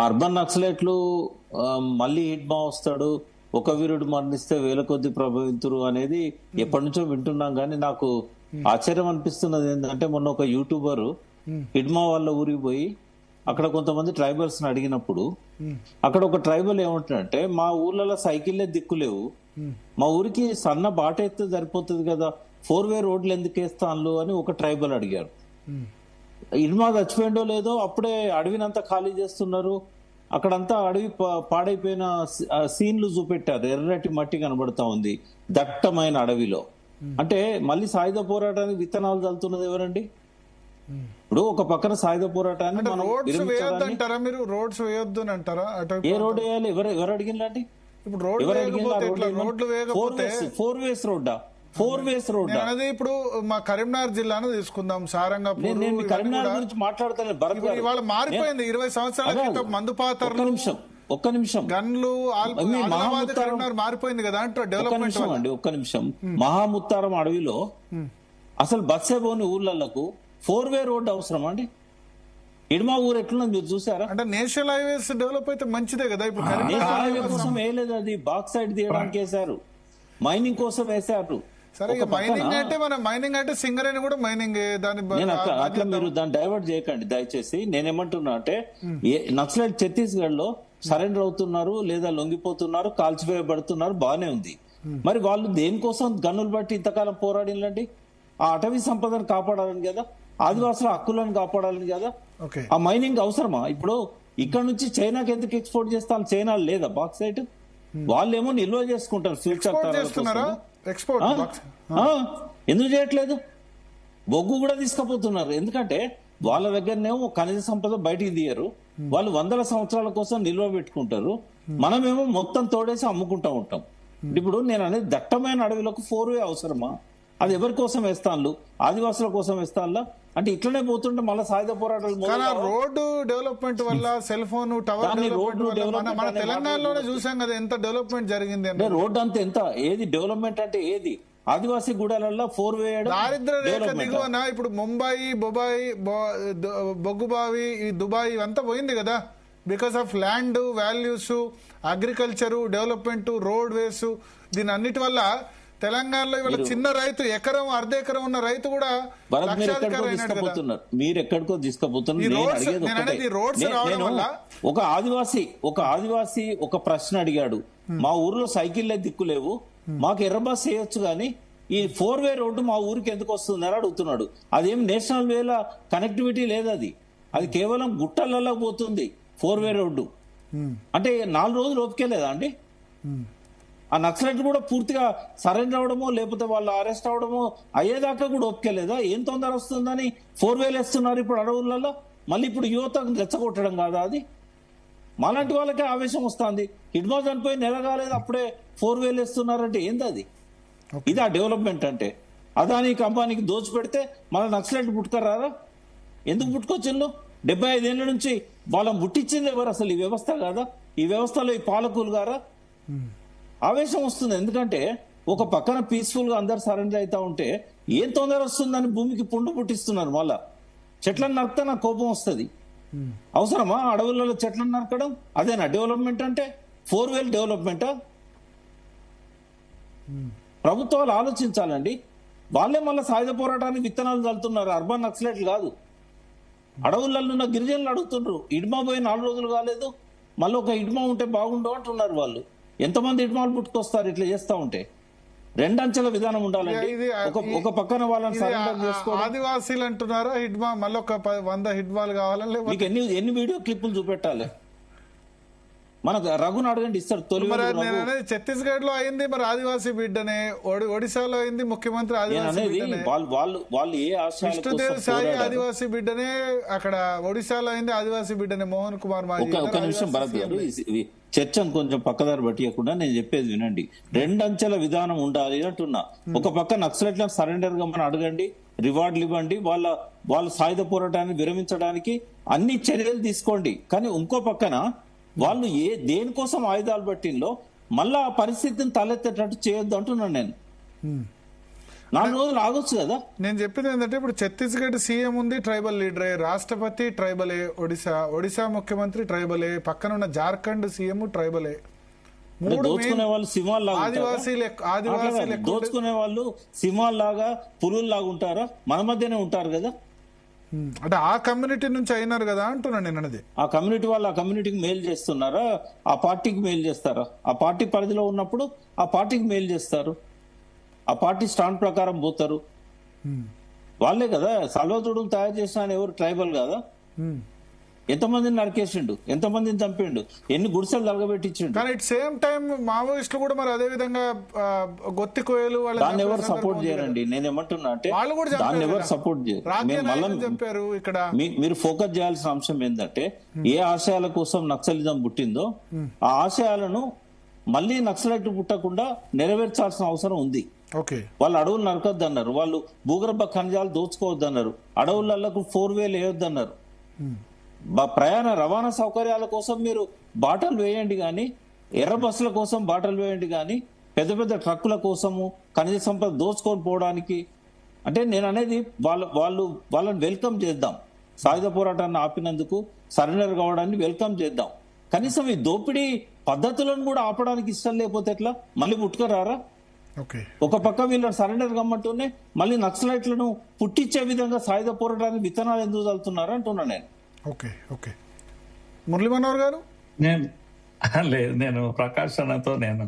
Urban నక్సలైట్లు మళ్ళీ హిడ్మా వస్తాడు, ఒక వీరుడు మరణిస్తే వేల కొద్ది ప్రభావితురు అనేది ఎప్పటి నుంచో వింటున్నాం. కానీ నాకు ఆశ్చర్యం అనిపిస్తున్నది ఏంటంటే, మొన్న ఒక యూట్యూబర్ హిడ్మా వాళ్ళ ఊరికి పోయి అక్కడ కొంతమంది ట్రైబల్స్ ని అడిగినప్పుడు అక్కడ ఒక ట్రైబల్ ఏమంటాడంటే, మా ఊర్లలో సైకిల్లే దిక్కులేవు, మా ఊరికి సన్న బాట ఎత్తే సరిపోతుంది కదా, 4-వే రోడ్లు ఎందుకు వేస్తాను అని ఒక ట్రైబల్ అడిగాడు. హిడ్మా చచ్చిపోయిండో లేదో అప్పుడే అడవినంతా ఖాళీ చేస్తున్నారు, అక్కడంతా అడవి పాడైపోయిన సీన్లు చూపెట్టారు, ఎర్రటి మట్టి కనబడతా ఉంది దట్టమైన అడవిలో. అంటే మళ్ళీ సాయుధ పోరాటానికి విత్తనాలు చల్లుతున్నది ఎవరండి? ఇప్పుడు ఒక పక్కన సాయుధ పోరాటాన్ని మనం రోడ్స్ వేయొద్దు అని అంటారా? ఏ రోడ్ వేయాలి? ఎవరు అడిగినండి? ఇప్పుడు ఎవరు అడిగిన? 4 వేస్ రోడ్డా? 4 వేస్ రోడ్ అనేది ఇప్పుడు మా కరీంనగర్ జిల్లాను తీసుకుందాం, సారంగపూర్. నేను కరీంనగర్ గురించి మాట్లాడతాను. ఇవాళ మారిపోయింది. 20 సంవత్సరాల క్రితం మందుపాత్రలు, ఒక్క నిమిషం గన్లు మారిపోయింది కదా అంటే డెవలప్మెంట్ అండి. ఒక్క నిమిషం. మహాముత్తారం అడవిలో అసలు బస్సే పోని ఊర్లకు 4-వే రోడ్ అవసరం అండి? హిడ్మా ఊరు ఎట్లున్నది మీరు చూసారా? అంటే నేషనల్ హైవేస్ డెవలప్ అయితే మంచిదే కదా. ఇప్పుడు నేషనల్ హైవే కోసం వేయలేదు, అది బాక్సైడ్ తీయడానికి వేశారు, మైనింగ్ కోసం వేశారు. సరే, మైనింగ్ అంటే మన మైనింగ్ అంటే సింగరేణి కూడా మైనింగ్. అట్లా మీరు దాన్ని డైవర్ట్ చేయకండి దయచేసి. నేనేమంటున్నా అంటే, నక్సలైట్ ఛత్తీస్గఢ్ లో సరెండర్ అవుతున్నారు లేదా లొంగిపోతున్నారు, కాల్చివేయబడుతున్నారు, బానే ఉంది. మరి వాళ్ళు దేనికోసం గన్నులు బట్టి ఇంతకాలం పోరాడినండి? ఆ అటవీ సంపదను కాపాడాలని కదా, ఆదివాసుల హక్కులను కాపాడాలని కదా. ఆ మైనింగ్ అవసరమా? ఇప్పుడు ఇక్కడ నుంచి చైనాకి ఎందుకు ఎక్స్పోర్ట్ చేస్తాను? చైనా లేదా బాక్సైట్? వాళ్ళేమో నిల్వ చేసుకుంటారు ఫ్యూచర్. ఎందుకు చేయట్లేదు? బొగ్గు కూడా తీసుకుపోతున్నారు. ఎందుకంటే వాళ్ళ దగ్గరనేమో ఖనిజ సంపద బయటికి తీయరు, వాళ్ళు వందల సంవత్సరాల కోసం నిల్వ పెట్టుకుంటారు, మనమేమో మొత్తం తోడేసి అమ్ముకుంటా ఉంటాం. ఇప్పుడు నేను అనేది దట్టమైన అడవులకు 4-వే అవసరమా? అది ఎవరి కోసం వేస్తాను? ఆదివాసుల కోసం వేస్తానులా? అంటే ఇట్లనే పోతుంటే మళ్ళీ సాయుధ పోరాటాలు. రోడ్డు డెవలప్మెంట్ వల్ల, సెల్ ఫోన్ టవర్ మన తెలంగాణలోనే చూసాం కదా ఎంత డెవలప్మెంట్ జరిగింది. అంటే రోడ్డు అంతా ఎంత ఏది డెవలప్మెంట్ అంటే ఏది? ఆదివాసీ గూడాలలో 4-వే దారిద్ర రేఖ దిగువన ఇప్పుడు ముంబాయి, బొగ్గుబావి, దుబాయ్ ఇవంతా పోయింది కదా, because of land values, agriculture development, road ways, దీని అన్నిటి వల్ల తెలంగాణలో ఇవాళ చిన్న రైతు ఎకరం అర్ధ ఎకరం ఉన్న రైతు కూడా మీరు ఎక్కడికో తీసుకుపోతున్నారు. ఒక ఆదివాసి ఒక ప్రశ్న అడిగాడు, మా ఊర్లో సైకిల్లే దిక్కులేవు, మాకు ఎర్ర బస్ వేయొచ్చు కానీ ఈ 4-వే రోడ్డు మా ఊరికి ఎందుకు వస్తుంది అని అడుగుతున్నాడు. అదేం నేషనల్ వేల కనెక్టివిటీ లేదు, అది కేవలం గుట్టలలో పోతుంది 4-వే రోడ్డు. అంటే 4 రోజులు ఓపికలేదా అండి? ఆ నక్సలైట్ కూడా పూర్తిగా సరెండర్ అవడమో లేకపోతే వాళ్ళు అరెస్ట్ అవడమో అయ్యేదాకా కూడా ఓపికలేదా? ఏం తొందర వస్తుందని 4-వేలు వేస్తున్నారు ఇప్పుడు అడవులలో. మళ్ళీ ఇప్పుడు యువత రెచ్చగొట్టడం కాదా అది? మాలాంటి వాళ్ళకే ఆవేశం వస్తుంది. హిడ్మా చనిపోయి నెల కాలేదు అప్పుడే 4-వేలు వేస్తున్నారంటే ఏంది అది? ఇది ఆ డెవలప్మెంట్ అంటే? అదానికి అంబానీకి దోచిపెడితే మన నక్సలైట్ పుట్టుకరారా? ఎందుకు పుట్టుకొచ్చిందో? 75 ఏళ్ల నుంచి వాళ్ళని పుట్టించింది ఎవరు అసలు? ఈ వ్యవస్థ కాదా? ఈ వ్యవస్థలో ఈ పాలకులు గారా? ఆవేశం వస్తుంది. ఎందుకంటే ఒక పక్కన పీస్ఫుల్ గా అందరు సరెండర్ అవుతా ఉంటే ఏం తొందర వస్తుందని భూమికి పుండు పుట్టిస్తున్నారు. మళ్ళా చెట్లను నరికితే నాకు కోపం వస్తుంది. అవసరమా అడవులలో చెట్లను నరకడం? అదేనా డెవలప్మెంట్ అంటే? 4-వేలు డెవలప్మెంటా? ప్రభుత్వాలు ఆలోచించాలండి. వాళ్ళే మళ్ళీ సాయుధ పోరాటానికి విత్తనాలు చల్లుతున్నారు, అర్బన్ నక్సలైట్లు కాదు. అడవులలో ఉన్న గిరిజనులు అడుగుతుండ్రు, హిడ్మా పోయి 4 రోజులు కాలేదు, మళ్ళీ ఒక హిడ్మా ఉంటే బాగుండు అంటున్నారు వాళ్ళు. ఎంతమంది హిడ్మాలు పుట్టుకొస్తారు ఇట్లా చేస్తా ఉంటే? 2 అంచెల విధానం ఉండాలండి. ఒక పక్కన వాళ్ళని సరెండర్ చేసుకోవడం. ఆదివాసీలు అంటున్నారా హిడ్మా, మళ్ళీ ఒక 100 హిడ్మాలు కావాలని? మీకు ఎన్ని వీడియో క్లిప్పులు చూపెట్టాలి? మనకు రఘుని అడగండి, ఇస్తారు. తొలి ఛత్తీస్గఢ్ లో అయింది మరి ఆదివాసీ బిడ్డనే, ఒడిశాలో అయింది ముఖ్యమంత్రి ఆదివాసీ వాళ్ళు ఏ విష్ణుదేవ్ సాయి ఆదివాసీ బిడ్డనే, అక్కడ ఒడిశాలో అయింది ఆదివాసీ బిడ్డనే మోహన్ కుమార్. ఒక నిమిషం భరత్ గారు, చర్చను కొంచెం పక్కదారి పట్టియకుండా నేను చెప్పేది వినండి. 2 అంచెల విధానం ఉండాలి అంటున్నా. ఒక పక్క నక్సలైట్లను సరెండర్ గా మనం అడగండి, రివార్డులు ఇవ్వండి, వాళ్ళ సాయుధ పోరాటాన్ని విరమించడానికి అన్ని చర్యలు తీసుకోండి. కానీ ఇంకో పక్కన వాళ్ళు దేనికోసం ఆయుధాలు పట్టిందో మళ్ళా ఆ పరిస్థితిని తలెత్తేటట్టు చేయొద్దు అంటున్నాను నేను. 4 రోజులు ఆగొచ్చు కదా. నేను చెప్పింది ఏంటంటే ఇప్పుడు ఛత్తీస్గఢ్ సీఎం ఉంది, ట్రైబల్ లీడరే, రాష్ట్రపతి ట్రైబలే, ఒడిశా ముఖ్యమంత్రి ట్రైబలే, పక్కన ఉన్న జార్ఖండ్ సీఎం ట్రైబలే. దోచుకునే వాళ్ళు సింహాలు లాగా దోచుకునే వాళ్ళు సింహాలు లాగా పులులు లాగా ఉంటారా? మన మధ్యనే ఉంటారు కదా. అంటే ఆ కమ్యూనిటీ నుంచి అయినారు కదా అంటున్నాను నేను అనేది. ఆ కమ్యూనిటీ వాళ్ళు ఆ కమ్యూనిటీకి మేలు చేస్తున్నారా? ఆ పార్టీకి మేలు చేస్తారా? ఆ పార్టీ పరిధిలో ఉన్నప్పుడు ఆ పార్టీకి మేలు చేస్తారు, ఆ పార్టీ స్టాండ్ ప్రకారం పోతారు. వాళ్ళే కదా సల్వతుడు తయారు చేసిన ఎవరు ట్రైబల్ కదా. ఎంతమందిని నరికేసిండు, ఎంతమందిని చంపిండు, ఎన్ని గుడిసెలు తలగబెట్టించిండు. కానీ ఇట్ సేమ్ టైం మావోయిస్టులు కూడా మరి అదే విధంగా గొత్తి కోయలు దాన్ని ఎవరు సపోర్ట్ చేయరండి. నేను ఏమంటున్నా అంటే దాన్ని ఎవరు సపోర్ట్ చేయరు. చెప్పారు ఇక్కడ మీరు ఫోకస్ చేయాల్సిన అంశం ఏంటంటే ఏ ఆశయాల కోసం నక్సలిజం పుట్టిందో ఆ ఆశయాలను మళ్ళీ నక్సలైట్ పుట్టకుండా నెరవేర్చాల్సిన అవసరం ఉంది. వాళ్ళు అడవులు నరకొద్దు అన్నారు, వాళ్ళు భూగర్భ ఖనిజాలు దోచుకోవద్దు అన్నారు, అడవులకు 4-way వేయొద్దు అన్నారు. ప్రయాణ రవాణా సౌకర్యాల కోసం మీరు బాటలు వేయండి కానీ, ఎర్ర బస్సుల కోసం బాటలు వేయండి కానీ, పెద్ద పెద్ద ట్రక్కుల కోసము ఖనిజ సంపద దోచుకొని పోవడానికి అంటే నేను అనేది వాళ్ళని వెల్కమ్ చేద్దాం. సాయుధ పోరాటాన్ని ఆపినందుకు సరెండర్ కావడాన్ని వెల్కమ్ చేద్దాం. కనీసం ఈ దోపిడీ పద్ధతులను కూడా ఆపడానికి ఇష్టం లేకపోతే ఎట్లా? మళ్ళీ పుట్టుకరారా? ఒక పక్క వీళ్ళని సరెండర్ కమ్మంటూనే మళ్ళీ నక్సలైట్లను పుట్టించే విధంగా సాయుధ పోరాటానికి విత్తనాలు ఎందుకు చల్లుతున్నారు అంటున్నా నేను. మురళీ మనోహర్ గారు, నేను ప్రకాశనతో నేను